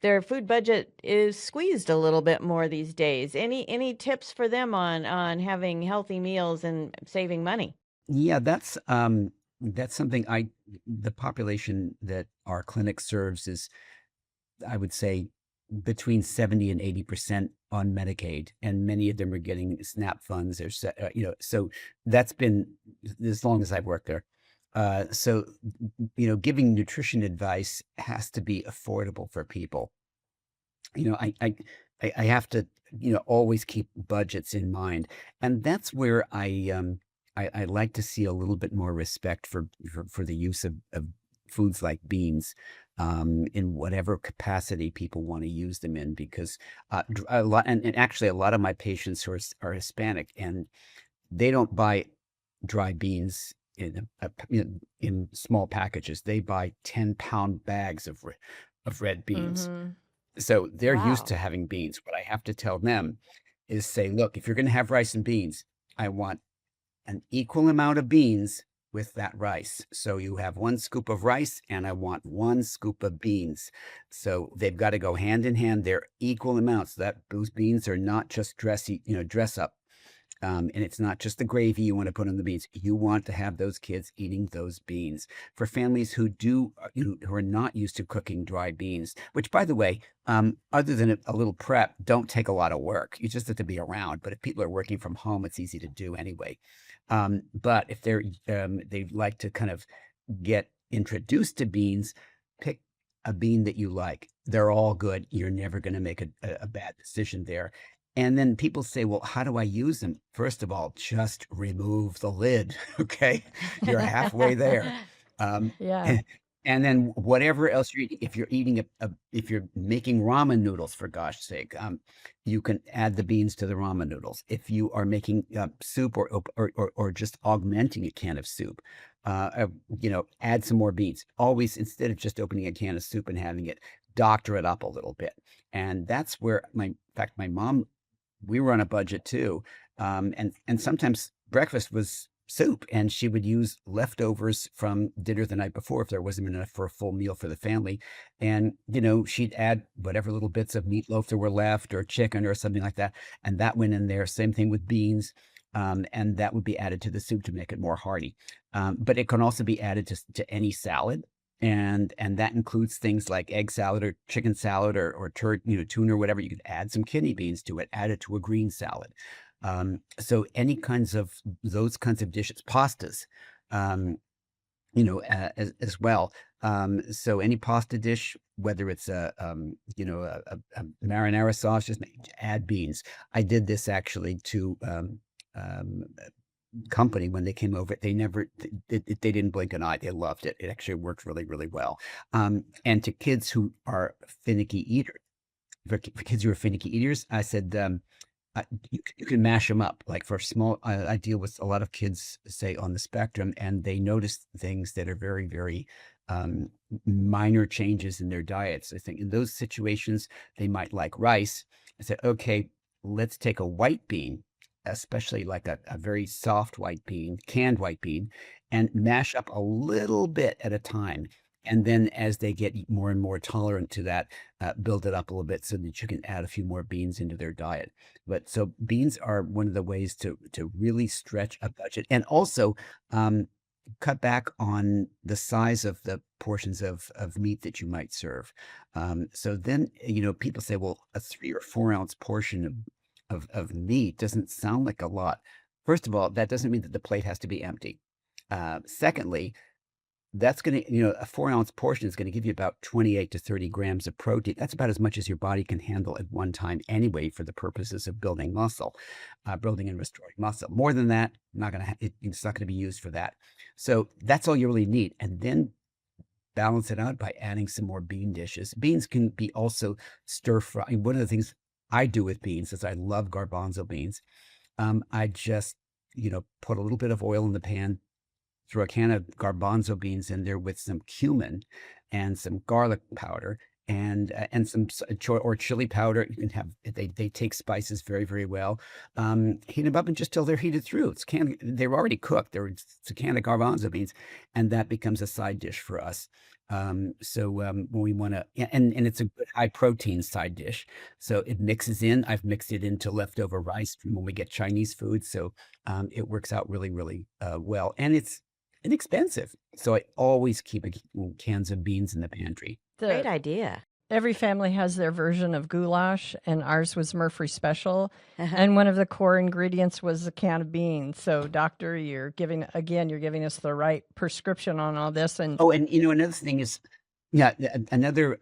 their food budget is squeezed a little bit more these days. Any tips for them on having healthy meals and saving money? Yeah, that's something the population that our clinic serves is, I would say, between 70 and 80% on Medicaid, and many of them are getting SNAP funds or so that's been as long as I've worked there. So giving nutrition advice has to be affordable for people. I have to always keep budgets in mind, and that's where I like to see a little bit more respect for the use of foods like beans, in whatever capacity people want to use them in, because a lot, and actually a lot of my patients who are Hispanic, and they don't buy dry beans in small packages. They buy 10-pound bags of red beans. Mm-hmm. So they're used Wow. to having beans. What I have to tell them is say, look, if you're going to have rice and beans, I want an equal amount of beans with that rice. So you have 1 scoop of rice and I want 1 scoop of beans. So they've got to go hand in hand. They're equal amounts. Those beans are not just dress up. And it's not just the gravy you want to put on the beans. You want to have those kids eating those beans. For families who who are not used to cooking dry beans, which, by the way, other than a little prep, don't take a lot of work. You just have to be around. But if people are working from home, it's easy to do anyway. But if they'd like to kind of get introduced to beans, pick a bean that you like. They're all good. You're never going to make a bad decision there. And then people say, well, how do I use them? First of all, just remove the lid. Okay. You're halfway there. Um, Yeah. and, And then whatever else you're eating, if you're making ramen noodles, for gosh sake, you can add the beans to the ramen noodles. If you are making soup or just augmenting a can of soup, add some more beans. Always, instead of just opening a can of soup and having it, doctor it up a little bit. And that's where in fact, my mom, we were on a budget too. And sometimes breakfast was soup, and she would use leftovers from dinner the night before if there wasn't enough for a full meal for the family. And, she'd add whatever little bits of meatloaf there were left or chicken or something like that. And that went in there. Same thing with beans. And that would be added to the soup to make it more hearty. But it can also be added to any salad. And that includes things like egg salad or chicken salad or tuna or whatever. You could add some kidney beans to it, add it to a green salad. So those kinds of dishes, pastas, as well. So any pasta dish, whether it's a marinara sauce, just add beans. I did this actually to company when they came over. They didn't blink an eye. They loved it. It actually worked really, really well. And to kids who are finicky eaters, for kids who are finicky eaters, I said, you can mash them up. Like for small, I deal with a lot of kids, say, on the spectrum, and they notice things that are very, very minor changes in their diets. I think in those situations, they might like rice. I said, okay, let's take a white bean, especially like a very soft white bean, canned white bean, and mash up a little bit at a time. And then as they get more and more tolerant to that, build it up a little bit so that you can add a few more beans into their diet. But so beans are one of the ways to really stretch a budget, and also cut back on the size of the portions of meat that you might serve. So then, people say, well, a 3 or 4 ounce portion of meat doesn't sound like a lot. First of all, that doesn't mean that the plate has to be empty. Secondly, that's going to, a 4 ounce portion is going to give you about 28 to 30 grams of protein. That's about as much as your body can handle at one time anyway, for the purposes of building muscle, building and restoring muscle. More than that, it's not going to be used for that. So that's all you really need. And then balance it out by adding some more bean dishes. Beans can be also stir fry. One of the things I do with beans is I love garbanzo beans. I just, put a little bit of oil in the pan, throw a can of garbanzo beans in there with some cumin and some garlic powder and some or chili powder. You can have, they take spices very, very well. Heat them up and just till they're heated through. They're already cooked. It's a can of garbanzo beans, and that becomes a side dish for us. So when we want to, and it's a good high protein side dish. So it mixes in. I've mixed it into leftover rice from when we get Chinese food. So it works out really, really well, and it's inexpensive. So I always keep cans of beans in the pantry. Great idea. Every family has their version of goulash, and ours was Murphy Special. And one of the core ingredients was a can of beans. So, Doctor, you're giving us the right prescription on all this. And another thing is, another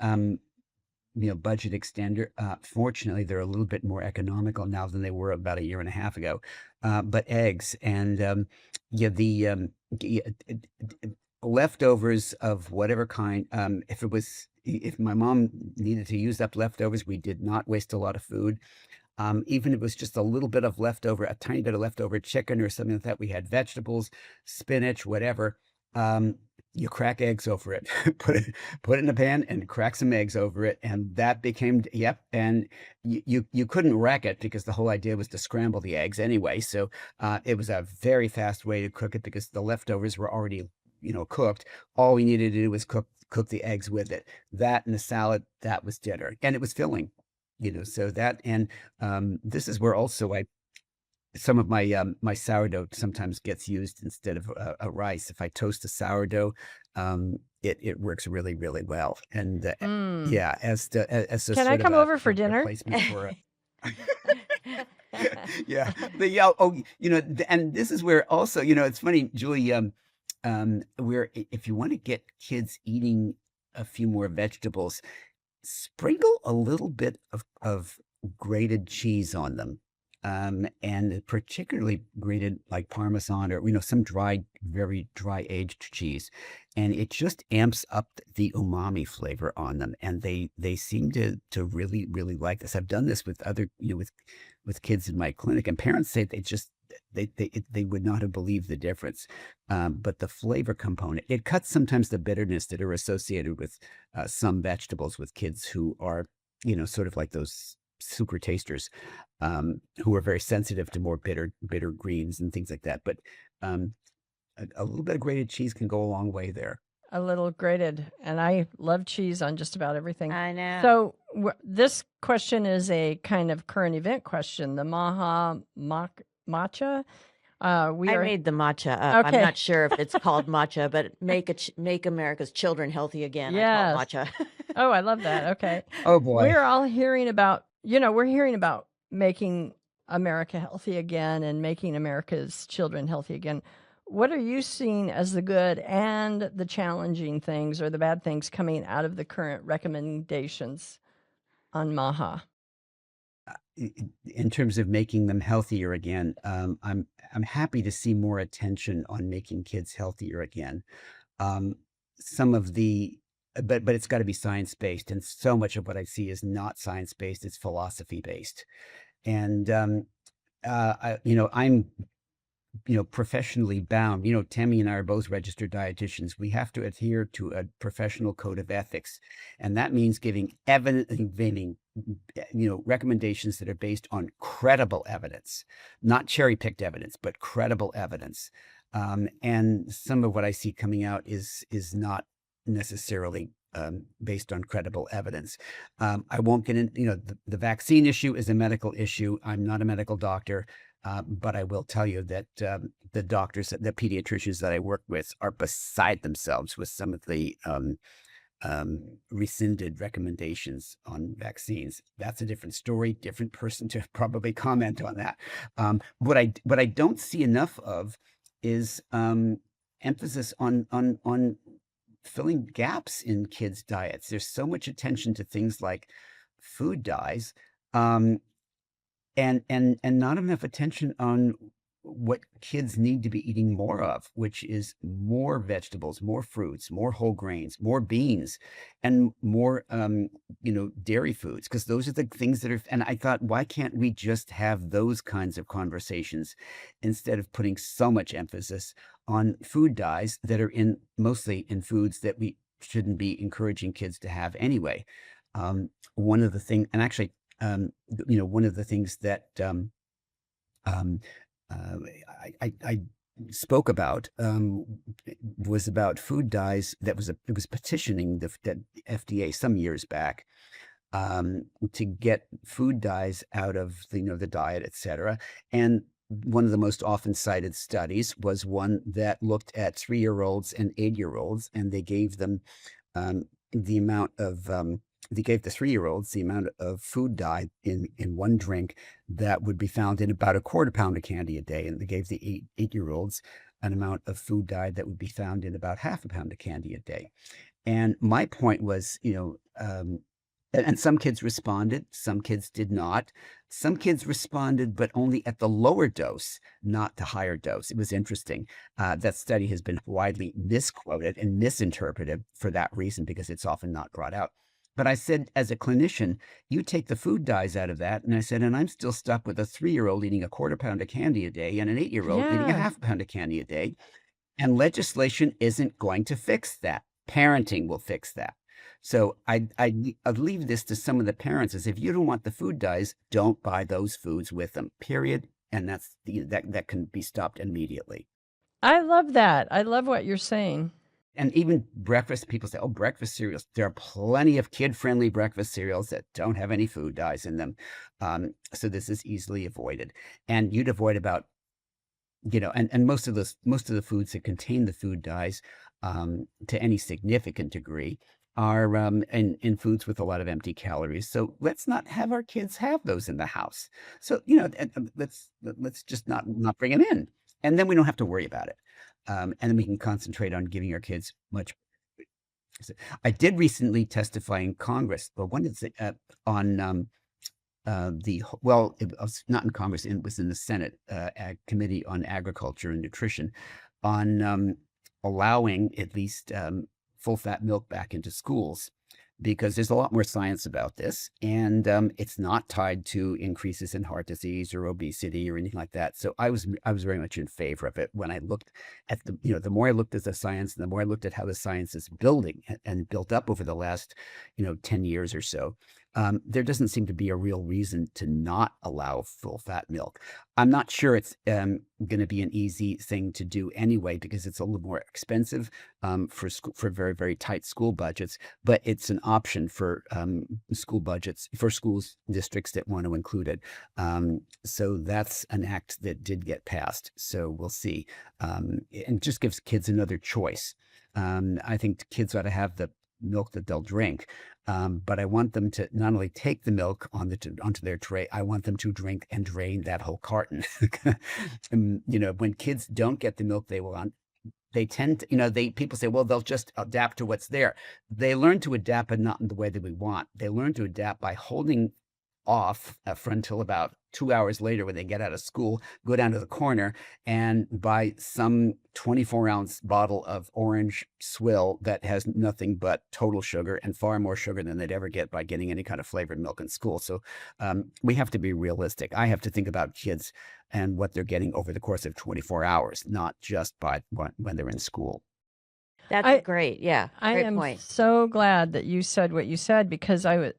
budget extender. Fortunately, they're a little bit more economical now than they were about a year and a half ago. But eggs and leftovers of whatever kind. If my mom needed to use up leftovers, we did not waste a lot of food. Even if it was just a little bit of leftover, a tiny bit of leftover chicken or something like that. We had vegetables, spinach, whatever. You crack eggs over it. put it in a pan and crack some eggs over it, and that became and you couldn't wreck it because the whole idea was to scramble the eggs anyway. So it was a very fast way to cook it because the leftovers were already cooked. All we needed to do was cook the eggs with it. That and the salad, that was dinner, and it was filling. So that, and this is where also some of my my sourdough sometimes gets used instead of a rice. If I toast a sourdough, it works really, really well. And as a Can I come over for dinner? Replacement for yeah. And this is where also, it's funny, Julie, where if you want to get kids eating a few more vegetables, sprinkle a little bit of grated cheese on them. and particularly grated like Parmesan or some dry, very dry aged cheese, and it just amps up the umami flavor on them, and they seem to really like this. I've done this with other with kids in my clinic, and parents say they would not have believed the difference. But the flavor component, it cuts sometimes the bitterness that are associated with some vegetables with kids who are sort of like those super tasters, who are very sensitive to more bitter greens and things like that. But a little bit of grated cheese can go a long way there. A little grated, and I love cheese on just about everything. I know. So this question is a kind of current event question. The matcha. I made the matcha up. Okay. I'm not sure if it's called matcha, but make America's children healthy again. I call it matcha. Oh, I love that. Okay. Oh boy. We're all hearing about, we're hearing about making America healthy again and making America's children healthy again. What are you seeing as the good and the challenging things or the bad things coming out of the current recommendations on MAHA? In terms of making them healthier again, I'm happy to see more attention on making kids healthier again. Some of the but it's got to be science based, and so much of what I see is not science based; it's philosophy based. And I'm professionally bound. Tammy and I are both registered dietitians. We have to adhere to a professional code of ethics, and that means giving recommendations that are based on credible evidence, not cherry-picked evidence, but credible evidence. And some of what I see coming out is not necessarily based on credible evidence. I won't get into, the vaccine issue is a medical issue. I'm not a medical doctor, but I will tell you that the doctors, the pediatricians that I work with are beside themselves with some of the rescinded recommendations on vaccines. That's a different story, different person to probably comment on that. What I don't see enough of is emphasis on filling gaps in kids' diets. There's so much attention to things like food dyes, and not enough attention on what kids need to be eating more of, which is more vegetables, more fruits, more whole grains, more beans, and more dairy foods, because those are the things that are. And I thought, why can't we just have those kinds of conversations instead of putting so much emphasis on food dyes that are mostly in foods that we shouldn't be encouraging kids to have anyway. One of the things, and actually, one of the things that I spoke about was about food dyes. It was petitioning the FDA some years back to get food dyes out of the diet, etc. And one of the most often cited studies was one that looked at 3-year-olds and 8-year-olds, and they gave them the amount of they gave the 3-year-olds the amount of food dye in one drink that would be found in about a quarter pound of candy a day, and they gave the 8-year-olds an amount of food dye that would be found in about half a pound of candy a day. And my point was, and some kids responded, some kids did not. Some kids responded, but only at the lower dose, not the higher dose. It was interesting. That study has been widely misquoted and misinterpreted for that reason, because it's often not brought out. But I said, as a clinician, you take the food dyes out of that. And I said, and I'm still stuck with a 3-year-old eating a quarter pound of candy a day and an 8-year-old eating a half pound of candy a day. And legislation isn't going to fix that. Parenting will fix that. So I'd leave this to some of the parents, as if you don't want the food dyes, don't buy those foods with them, period. And that can be stopped immediately. I love that. I love what you're saying. And even breakfast, people say, oh, breakfast cereals. There are plenty of kid-friendly breakfast cereals that don't have any food dyes in them. So this is easily avoided. And you'd avoid about, and most of the foods that contain the food dyes to any significant degree are in foods with a lot of empty calories. So let's not have our kids have those in the house. So, let's just not bring them in. And then we don't have to worry about it. And then we can concentrate on giving our kids much. I did recently testify in Congress, but one is on it was not in Congress, it was in the Senate Committee on Agriculture and Nutrition on allowing at least full fat milk back into schools, because there's a lot more science about this, and it's not tied to increases in heart disease or obesity or anything like that. So I was very much in favor of it when I looked at the more I looked at the science, and the more I looked at how the science is building and built up over the last 10 years or so. There doesn't seem to be a real reason to not allow full fat milk. I'm not sure it's going to be an easy thing to do anyway, because it's a little more expensive for very, very tight school budgets. But it's an option for school budgets, for schools districts that want to include it. So that's an act that did get passed. So we'll see, and it just gives kids another choice. I think kids ought to have the milk that they'll drink. But I want them to not only take the milk onto their tray, I want them to drink and drain that whole carton. When kids don't get the milk they want, they tend to, people say, well, they'll just adapt to what's there. They learn to adapt, but not in the way that we want. They learn to adapt by holding off for until about 2 hours later when they get out of school, go down to the corner and buy some 24-ounce bottle of orange swill that has nothing but total sugar and far more sugar than they'd ever get by getting any kind of flavored milk in school. So we have to be realistic. I have to think about kids and what they're getting over the course of 24 hours, not just by when they're in school. That's great. Yeah, I great am point. so glad that you said what you said, because I was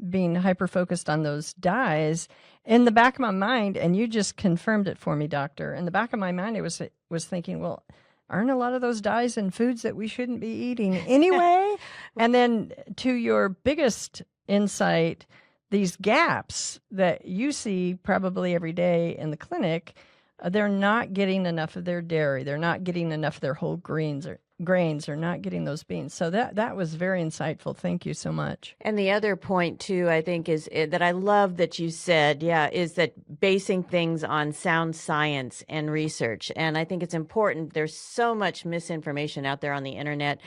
being hyper focused on those dyes in the back of my mind, and you just confirmed it for me, doctor. In the back of my mind, I was thinking, well, aren't a lot of those dyes in foods that we shouldn't be eating anyway? And then to your biggest insight, these gaps that you see probably every day in the clinic, they're not getting enough of their dairy. They're not getting enough of their whole grains, or not getting those beans. So that was very insightful. Thank you so much. And the other point too, I think, is that I love that you said, is that basing things on sound science and research. And I think it's important. There's so much misinformation out there on the internet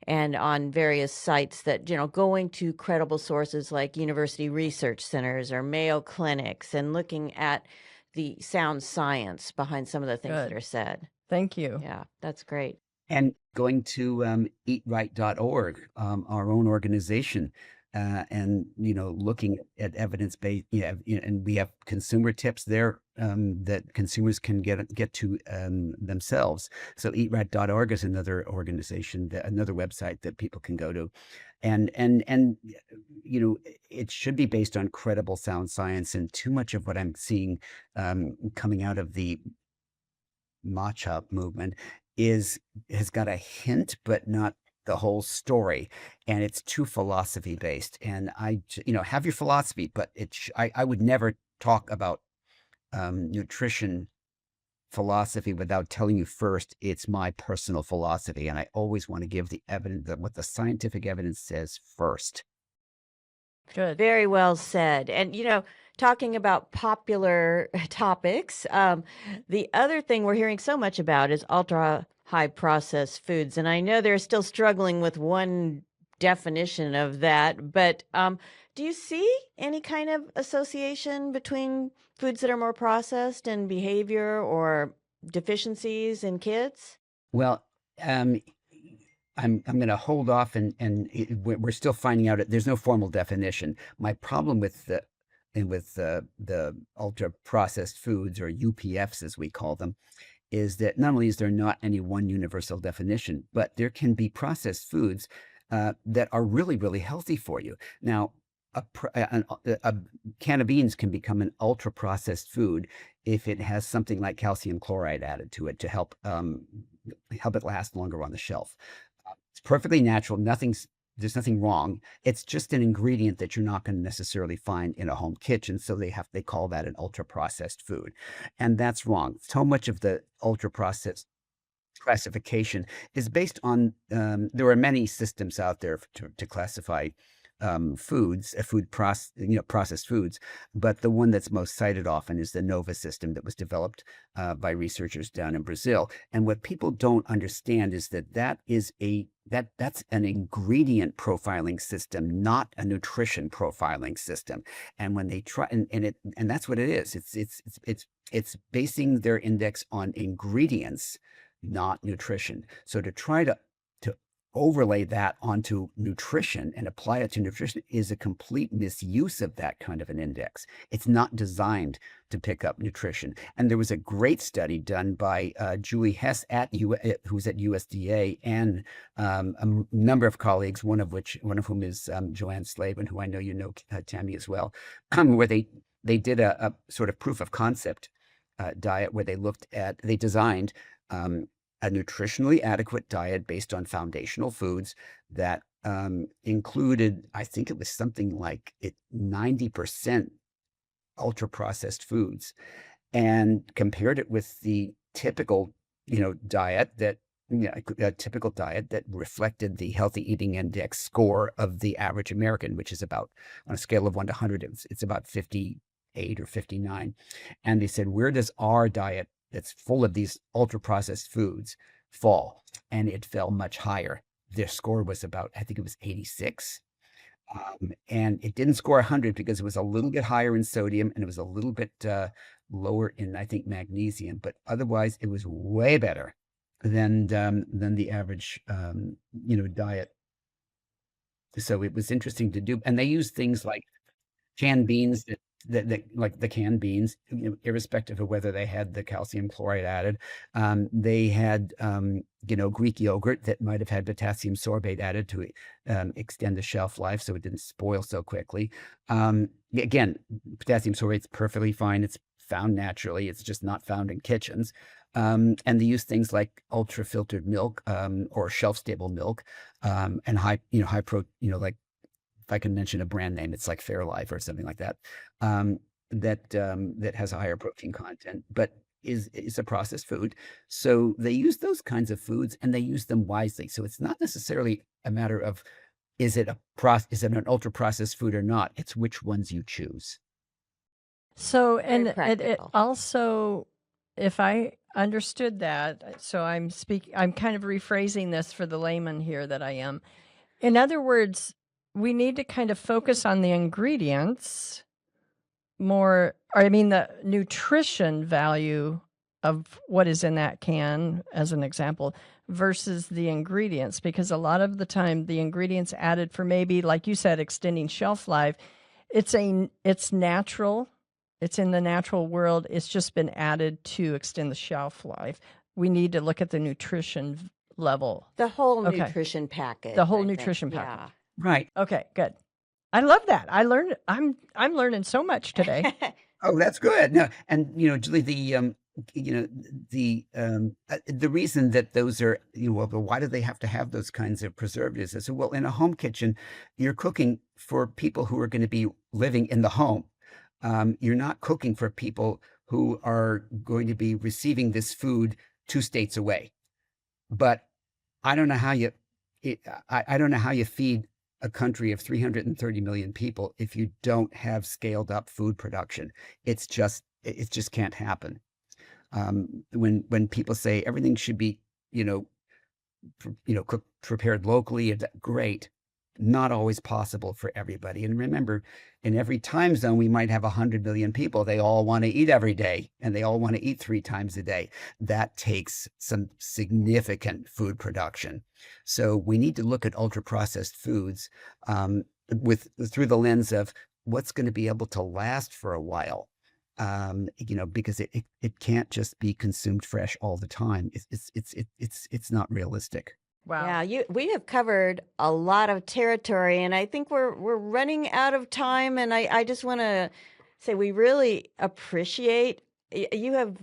and on various sites that, going to credible sources like university research centers or Mayo clinics and looking at the sound science behind some of the things that are said. Thank you. Yeah, that's great. And going to eatright.org, our own organization, and looking at evidence-based, and we have consumer tips there that consumers can get to themselves. So eatright.org is another organization, another website that people can go to, and it should be based on credible sound science. And too much of what I'm seeing coming out of the matcha movement has got a hint, but not the whole story, and it's too philosophy based. And have your philosophy, but I would never talk about nutrition philosophy without telling you first it's my personal philosophy, and I always want to give the evidence, what the scientific evidence says first. Good. Very well said. And, talking about popular topics, the other thing we're hearing so much about is ultra high processed foods. And I know they're still struggling with one definition of that, but do you see any kind of association between foods that are more processed and behavior or deficiencies in kids? Well, I'm going to hold off, and we're still finding out. There's no formal definition. My problem with the ultra processed foods, or UPFs as we call them, is that not only is there not any one universal definition, but there can be processed foods that are really, really healthy for you. Now, a can of beans can become an ultra processed food if it has something like calcium chloride added to it to help it last longer on the shelf. It's perfectly natural. There's nothing wrong. It's just an ingredient that you're not going to necessarily find in a home kitchen. So they call that an ultra processed food. And that's wrong. So much of the ultra processed classification is based on, there are many systems out there to classify foods, processed foods, but the one that's most cited often is the Nova system that was developed by researchers down in Brazil. And what people don't understand is that's an ingredient profiling system, not a nutrition profiling system. And when they try, and that's what it is. It's basing their index on ingredients, not nutrition. So to try to overlay that onto nutrition and apply it to nutrition is a complete misuse of that kind of an index. It's not designed to pick up nutrition. And there was a great study done by Julie Hess who's at USDA, and a number of colleagues, one of whom is Joanne Slavin, who I know you know, Tammy, as well, where they did a sort of proof of concept diet where they designed a nutritionally adequate diet based on foundational foods that included, I think it was something like 90% ultra processed foods, and compared it with the typical, diet a typical diet that reflected the healthy eating index score of the average American, which is about, on a scale of 1 to 100, it's about 58 or 59. And they said, where does our diet that's full of these ultra processed foods fall? And it fell much higher. Their score was about, I think it was 86. And it didn't score 100 because it was a little bit higher in sodium and it was a little bit lower in, I think, magnesium. But otherwise, it was way better than the average, diet. So it was interesting to do. And they used things like canned beans that like the canned beans, irrespective of whether they had the calcium chloride added. They had, Greek yogurt that might have had potassium sorbate added to extend the shelf life so it didn't spoil so quickly. Again, potassium sorbate's perfectly fine. It's found naturally. It's just not found in kitchens. And they use things like ultra filtered milk or shelf stable milk and high like, if I can mention a brand name, it's like Fairlife or something like that, that has a higher protein content, but is a processed food. So they use those kinds of foods and they use them wisely. So it's not necessarily a matter of is it an ultra processed food or not? It's which ones you choose. So, Very and it practical. also, if I understood that, so I'm kind of rephrasing this for the layman here that I am. In other words, we need to kind of focus on the ingredients more, or I mean, the nutrition value of what is in that can, as an example, versus the ingredients, because a lot of the time the ingredients added for maybe, like you said, extending shelf life, it's natural. It's in the natural world. It's just been added to extend the shelf life. We need to look at the nutrition level. The whole Okay. nutrition package. The whole I think. nutrition Yeah. package. Right. Okay, good. I love that. I'm learning so much today. Oh, that's good. No, and Julie, the reason that those are, well, why do they have to have those kinds of preservatives? I said, well, in a home kitchen, you're cooking for people who are going to be living in the home. You're not cooking for people who are going to be receiving this food 2 states away. But I don't know how I don't know how you feed a country of 330 million people if you don't have scaled up food production. It just can't happen. When people say everything should be, cooked, prepared locally, great. Not always possible for everybody. And remember, in every time zone, we might have 100 million people. They all want to eat every day, and they all want to eat 3 times a day. That takes some significant food production. So we need to look at ultra processed foods through the lens of what's going to be able to last for a while. Because it can't just be consumed fresh all the time. It's not realistic. Wow. Yeah, we have covered a lot of territory, and I think we're running out of time. And I just want to say we really appreciate you have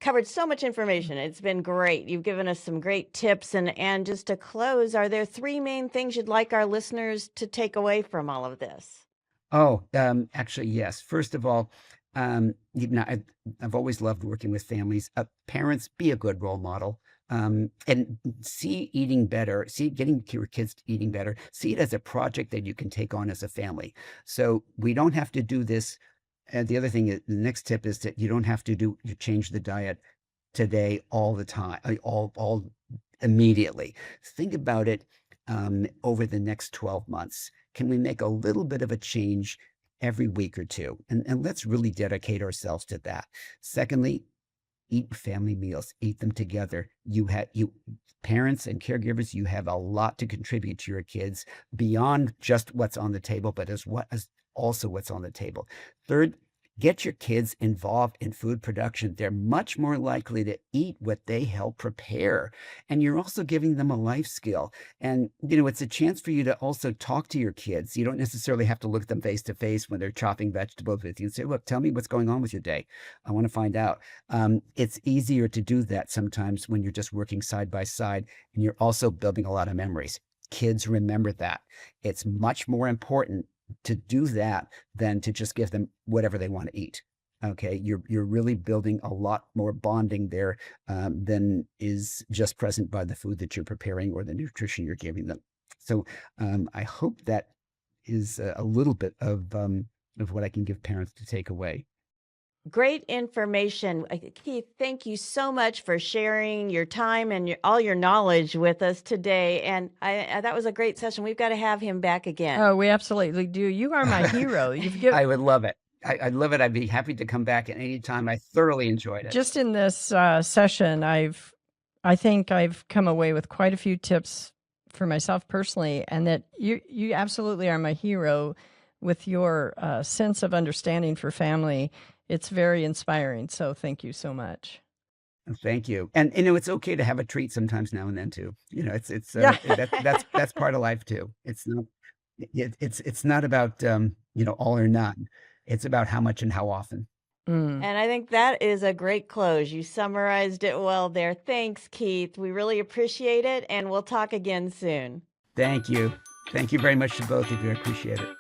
covered so much information. It's been great. You've given us some great tips, and just to close, are there 3 main things you'd like our listeners to take away from all of this? Oh, actually, yes. First of all, I've always loved working with families. Parents, be a good role model. And see eating better, see getting your kids eating better, see it as a project that you can take on as a family. So we don't have to do this. And the other thing, the next tip is that you don't have to you change the diet today all the time, all immediately. Think about it over the next 12 months. Can we make a little bit of a change every week or two? And let's really dedicate ourselves to that. Secondly, eat family meals, eat them together. You parents and caregivers, you have a lot to contribute to your kids beyond just what's on the table, but as also what's on the table. Third, get your kids involved in food production. They're much more likely to eat what they help prepare. And you're also giving them a life skill. And, it's a chance for you to also talk to your kids. You don't necessarily have to look at them face to face when they're chopping vegetables with you and say, look, tell me what's going on with your day. I want to find out. It's easier to do that sometimes when you're just working side by side and you're also building a lot of memories. Kids remember that. It's much more important to do that than to just give them whatever they want to eat. Okay, you're really building a lot more bonding there than is just present by the food that you're preparing or the nutrition you're giving them. So I hope that is a little bit of what I can give parents to take away. Great information. Keith, thank you so much for sharing your time and all your knowledge with us today. And that was a great session. We've got to have him back again. Oh, we absolutely do. You are my hero. You've given. I would love it. I'd love it. I'd be happy to come back at any time. I thoroughly enjoyed it. Just in this session, I think I've come away with quite a few tips for myself personally, and that you absolutely are my hero with your sense of understanding for family. It's very inspiring. So thank you so much. Thank you. And it's okay to have a treat sometimes now and then too. It's Yeah. that's part of life too. It's not about all or none. It's about how much and how often. Mm. And I think that is a great close. You summarized it well there. Thanks, Keith. We really appreciate it, and we'll talk again soon. Thank you. Thank you very much to both of you. I appreciate it.